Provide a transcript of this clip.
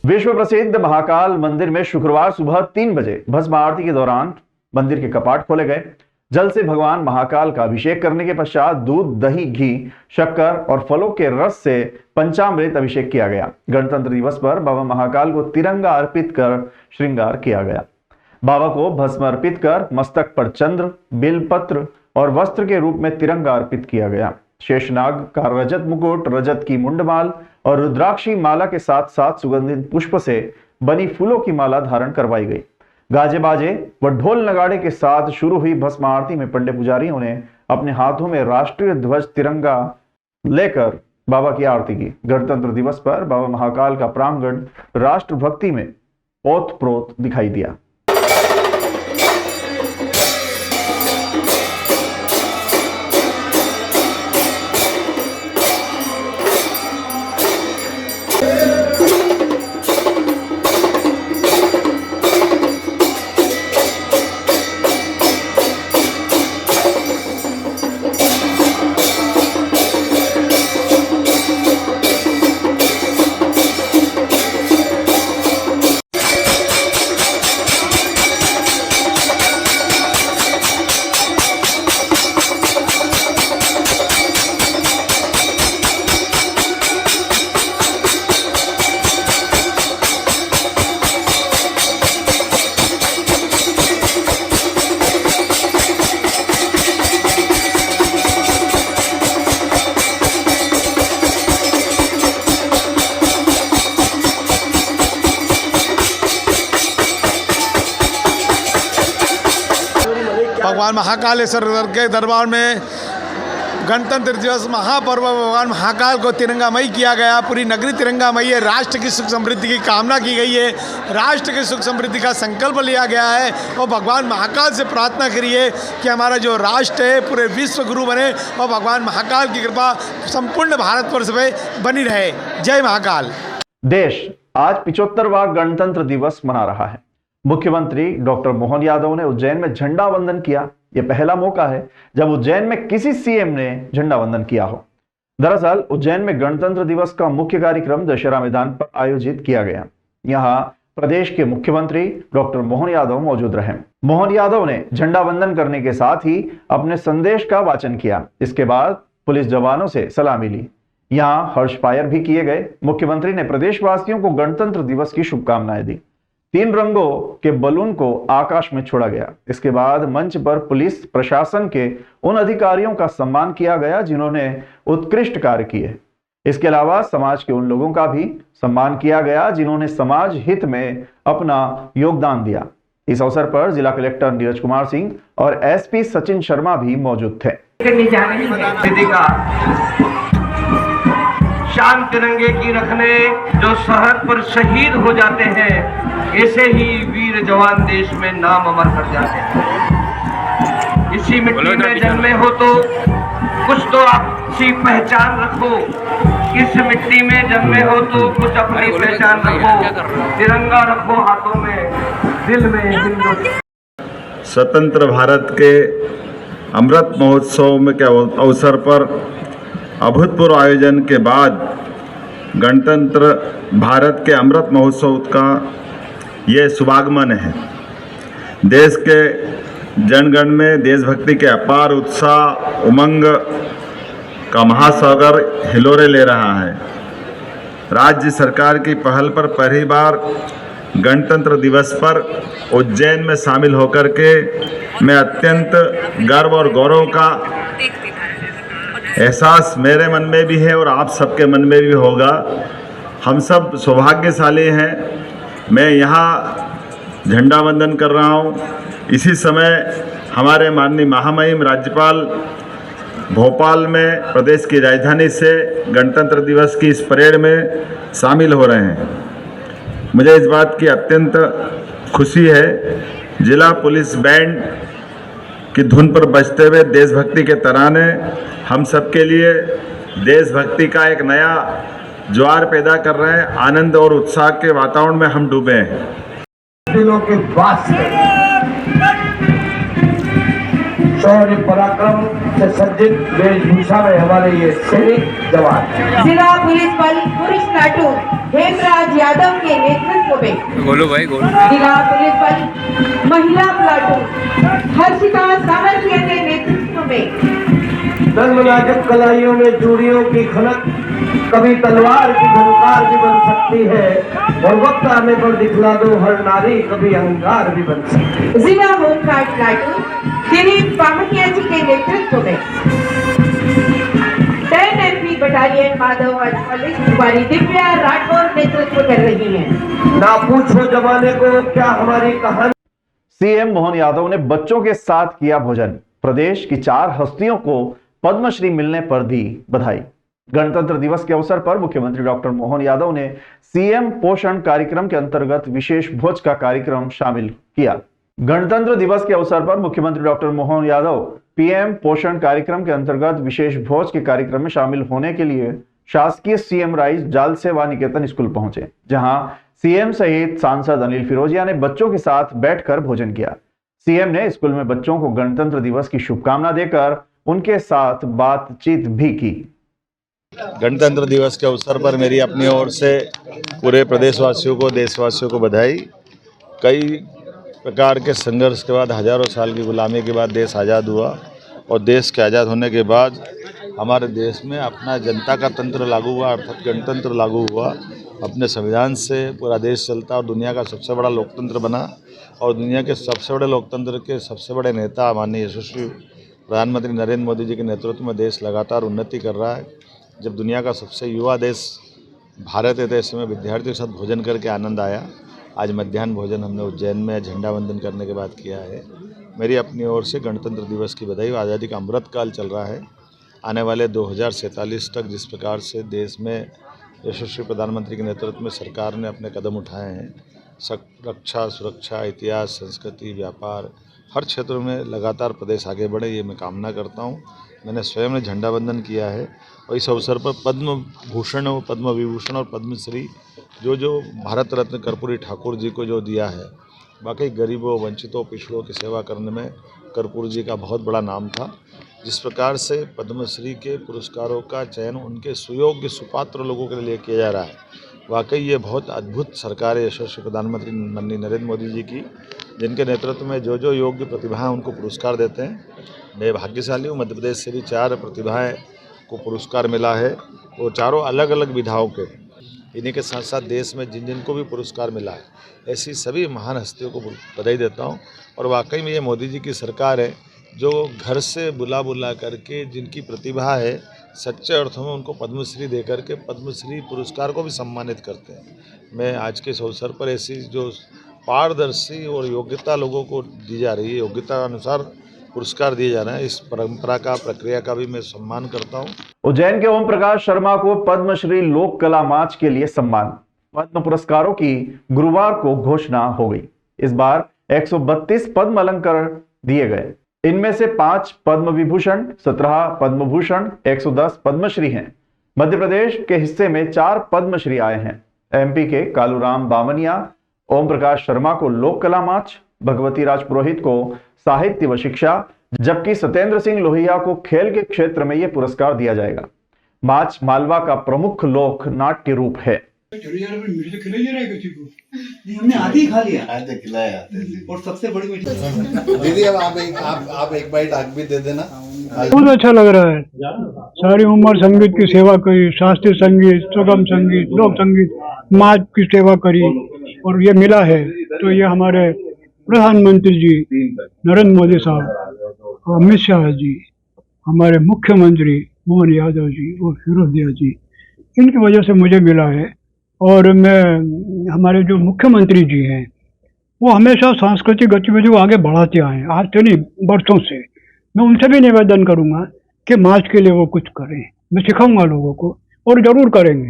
विश्व प्रसिद्ध महाकाल मंदिर में शुक्रवार सुबह 3 बजे भस्म आरती के दौरान मंदिर के कपाट खोले गए। जल से भगवान महाकाल का अभिषेक करने के पश्चात दूध, दही, घी, शक्कर और फलों के रस से पंचामृत अभिषेक किया गया। गणतंत्र दिवस पर बाबा महाकाल को तिरंगा अर्पित कर श्रृंगार किया गया। बाबा को भस्म अर्पित कर मस्तक पर चंद्र, बेलपत्र और वस्त्र के रूप में तिरंगा अर्पित किया गया। शेषनाग का रजत मुकुट, रजत की मुंडमाल और रुद्राक्षी माला के साथ साथ सुगंधित पुष्प से बनी फूलों की माला धारण करवाई गई। गाजे बाजे व ढोल नगाड़े के साथ शुरू हुई भस्म आरती में पंडित पुजारियों ने अपने हाथों में राष्ट्रीय ध्वज तिरंगा लेकर बाबा की आरती की। गणतंत्र दिवस पर बाबा महाकाल का प्रांगण राष्ट्रभक्ति में ओतप्रोत दिखाई दिया। भगवान महाकालेश्वर के दरबार में गणतंत्र दिवस महापर्व भगवान महाकाल को तिरंगामयी किया गया। पूरी नगरी तिरंगामयी है। राष्ट्र की सुख समृद्धि की कामना की गई है। राष्ट्र की सुख समृद्धि का संकल्प लिया गया है और भगवान महाकाल से प्रार्थना करिए कि हमारा जो राष्ट्र है पूरे विश्व गुरु बने और भगवान महाकाल की कृपा संपूर्ण भारतवर्ष में बनी रहे। जय महाकाल। देश आज 75वां गणतंत्र दिवस मना रहा है। मुख्यमंत्री डॉक्टर मोहन यादव ने उज्जैन में झंडा वंदन किया। यह पहला मौका है जब उज्जैन में किसी सीएम ने झंडा वंदन किया हो। दरअसल उज्जैन में गणतंत्र दिवस का मुख्य कार्यक्रम दशहरा मैदान पर आयोजित किया गया। यहां प्रदेश के मुख्यमंत्री डॉक्टर मोहन यादव मौजूद रहे। मोहन यादव ने झंडा वंदन करने के साथ ही अपने संदेश का वाचन किया। इसके बाद पुलिस जवानों से सलामी ली। यहां हर्ष फायर भी किए गए। मुख्यमंत्री ने प्रदेशवासियों को गणतंत्र दिवस की शुभकामनाएं दी। 3 रंगों के बलून को आकाश में छोड़ा गया। इसके बाद मंच पर पुलिस प्रशासन के उन अधिकारियों का सम्मान किया गया जिन्होंने उत्कृष्ट कार्य किए। इसके अलावा समाज के उन लोगों का भी सम्मान किया गया जिन्होंने समाज हित में अपना योगदान दिया। इस अवसर पर जिला कलेक्टर नीरज कुमार सिंह और एसपी सचिन शर्मा भी मौजूद थे। शान तिरंगे की रखने जो सरहद पर शहीद हो जाते हैं, ऐसे ही वीर जवान देश में नाम अमर कर जाते हैं। इसी मिट्टी में जन्मे हो तो कुछ तो अपनी पहचान रखो। इस मिट्टी में जन्मे हो तो कुछ अपनी पहचान रखो। तिरंगा रखो हाथों में, दिल में हिंदुस्तान। स्वतंत्र भारत के अमृत महोत्सव में के अवसर पर अभूतपूर्व आयोजन के बाद गणतंत्र भारत के अमृत महोत्सव का ये शुभागमन है। देश के जनगण में देशभक्ति के अपार उत्साह, उमंग का महासागर हिलोरे ले रहा है। राज्य सरकार की पहल पर पहली बार गणतंत्र दिवस पर उज्जैन में शामिल होकर के मैं अत्यंत गर्व और गौरव का एहसास मेरे मन में भी है और आप सबके मन में भी होगा। हम सब सौभाग्यशाली हैं। मैं यहाँ झंडा वंदन कर रहा हूँ। इसी समय हमारे माननीय महामहिम राज्यपाल भोपाल में प्रदेश की राजधानी से गणतंत्र दिवस की इस परेड में शामिल हो रहे हैं। मुझे इस बात की अत्यंत खुशी है। जिला पुलिस बैंड की धुन पर बजते हुए देशभक्ति के तराने हम सबके लिए देशभक्ति का एक नया ज्वार पैदा कर रहे हैं। आनंद और उत्साह के वातावरण में हम डूबे हैं। दिलों के वास्ते शौर्य पराक्रम से सज्जित वेशभूषा में हमारे ये सैनिक जवान। जिला पुलिस बल पुरुष प्लाटून हेमराज यादव के नेतृत्व में बोलो भाई बोलो। जिला पुलिस बल महिला प्लाटून हर्षिता सामंतिया के नेतृत्व में नर्मनाजक कलाइयों में चूड़ियों की खनक कभी तलवार की झंकार भी बन सकती है और वक्त आने पर दिखला दो हर नारी कभी अहंकार भी बन सकती है। जिला होमगार्ड प्लाटून दिलीप पामकिया जी के नेतृत्व में 10 MP बटालियन माधव पुलिस कुमारी दिव्या राठौर नेतृत्व कर रही है। ना पूछो जमाने को क्या हमारी कहानी। सीएम मोहन यादव ने बच्चों के साथ किया भोजन। प्रदेश की 4 हस्तियों को पद्मश्री मिलने पर दी बधाई। गणतंत्र दिवस के अवसर पर मुख्यमंत्री डॉक्टर मोहन यादव ने सीएम पोषण कार्यक्रम के अंतर्गत विशेष भोज का कार्यक्रम शामिल किया। गणतंत्र दिवस के अवसर पर मुख्यमंत्री डॉक्टर मोहन यादव पीएम पोषण कार्यक्रम के अंतर्गत विशेष भोज के कार्यक्रम में शामिल होने के लिए शासकीय सीएम राइस जाल सेवा निकेतन स्कूल पहुंचे, जहां सीएम सहित सांसद अनिल फिरोजिया ने बच्चों के साथ बैठकर भोजन किया। सीएम ने स्कूल में बच्चों को गणतंत्र दिवस की शुभकामना देकर उनके साथ बातचीत भी की। गणतंत्र दिवस के अवसर पर मेरी अपनी ओर से पूरे प्रदेशवासियों को, देशवासियों को बधाई। कई प्रकार के संघर्ष के बाद, हजारों साल की गुलामी के बाद देश आज़ाद हुआ और देश के आज़ाद होने के बाद हमारे देश में अपना जनता का तंत्र लागू हुआ, अर्थात गणतंत्र लागू हुआ। अपने संविधान से पूरा देश चलता और दुनिया का सबसे बड़ा लोकतंत्र बना और दुनिया के सबसे बड़े लोकतंत्र के सबसे बड़े नेता माननीय यशस्वी प्रधानमंत्री नरेंद्र मोदी जी के नेतृत्व में देश लगातार उन्नति कर रहा है। जब दुनिया का सबसे युवा देश भारत है तो ऐसे में विद्यार्थियों के साथ भोजन करके आनंद आया। आज मध्याह्न भोजन हमने उज्जैन में झंडा वंदन करने के बाद किया है। मेरी अपनी ओर से गणतंत्र दिवस की बधाई। आज़ादी का अमृत काल चल रहा है। आने वाले 2047 तक जिस प्रकार से देश में यशस्वी प्रधानमंत्री के नेतृत्व में सरकार ने अपने कदम उठाए हैं, रक्षा, सुरक्षा, इतिहास, संस्कृति, व्यापार, हर क्षेत्र में लगातार प्रदेश आगे बढ़े, ये मैं कामना करता हूँ। मैंने स्वयं ने झंडा वंदन किया है और इस अवसर पर पद्म भूषण, पद्म विभूषण और पद्मश्री जो भारत रत्न कर्पूरी ठाकुर जी को जो दिया है, वाकई गरीबों, वंचितों, पिछड़ों की सेवा करने में कर्पूर जी का बहुत बड़ा नाम था। जिस प्रकार से पद्मश्री के पुरस्कारों का चयन उनके सुयोग्य सुपात्र लोगों के लिए किया जा रहा है, वाकई ये बहुत अद्भुत सरकार है यशस्वी प्रधानमंत्री माननीय नरेंद्र मोदी जी की, जिनके नेतृत्व में जो योग्य प्रतिभाएं उनको पुरस्कार देते हैं। मैं भाग्यशाली हूँ, मध्य प्रदेश से भी 4 प्रतिभाएं को पुरस्कार मिला है, वो चारों अलग अलग विधाओं के। इन्हीं के साथ साथ देश में जिनको भी पुरस्कार मिला है, ऐसी सभी महान हस्तियों को बधाई देता हूँ। और वाकई में ये मोदी जी की सरकार है जो घर से बुला करके जिनकी प्रतिभा है, सच्चे अर्थों में उनको पद्मश्री दे करके पद्मश्री पुरस्कार को भी सम्मानित करते हैं। मैं आज के इस अवसर पर ऐसी जो पारदर्शी और योग्यता लोगों को दी जा रही है, योग्यता अनुसार पुरस्कार दिए जा रहे हैं, इस परंपरा का, प्रक्रिया का भी मैं सम्मान करता हूँ। उज्जैन के ओम प्रकाश शर्मा को पद्मश्री लोक कला माच के लिए सम्मान। पद्म पुरस्कारों की गुरुवार को घोषणा हो गई। इस बार 132 पद्म अलंकार दिए गए। इनमें से 5 पद्म विभूषण, 17 पद्म भूषण, 110 पद्मश्री हैं। मध्य प्रदेश के हिस्से में 4 पद्मश्री आए हैं। एमपी के कालूराम बामनिया ओम प्रकाश शर्मा को लोक कला माच, भगवती राज पुरोहित को साहित्य व शिक्षा, जबकि सत्येंद्र सिंह लोहिया को खेल के क्षेत्र में यह पुरस्कार दिया जाएगा। माच मालवा का प्रमुख लोक नाट्य रूप है। हमने आधी खा लिया, आधे खिलाया और सबसे बड़ी दीदी अब आप एक बाइट आग भी दे देना। बहुत अच्छा लग रहा है। सारी उम्र संगीत की सेवा करी, शास्त्रीय संगीत, सुगम संगीत, लोक संगीत, माच की सेवा करी और ये मिला है तो ये हमारे प्रधानमंत्री जी नरेंद्र मोदी साहब, अमित शाह जी, हमारे मुख्यमंत्री मोहन यादव जी और फिरोजिया जी, इनकी वजह से मुझे मिला है। और मैं, हमारे जो मुख्यमंत्री जी हैं वो हमेशा सांस्कृतिक गतिविधियों आगे बढ़ाते आए हैं, आज से नहीं बरसों से। मैं उनसे भी निवेदन करूंगा कि माच के लिए वो कुछ करें। मैं सिखाऊंगा लोगों को और ज़रूर करेंगे।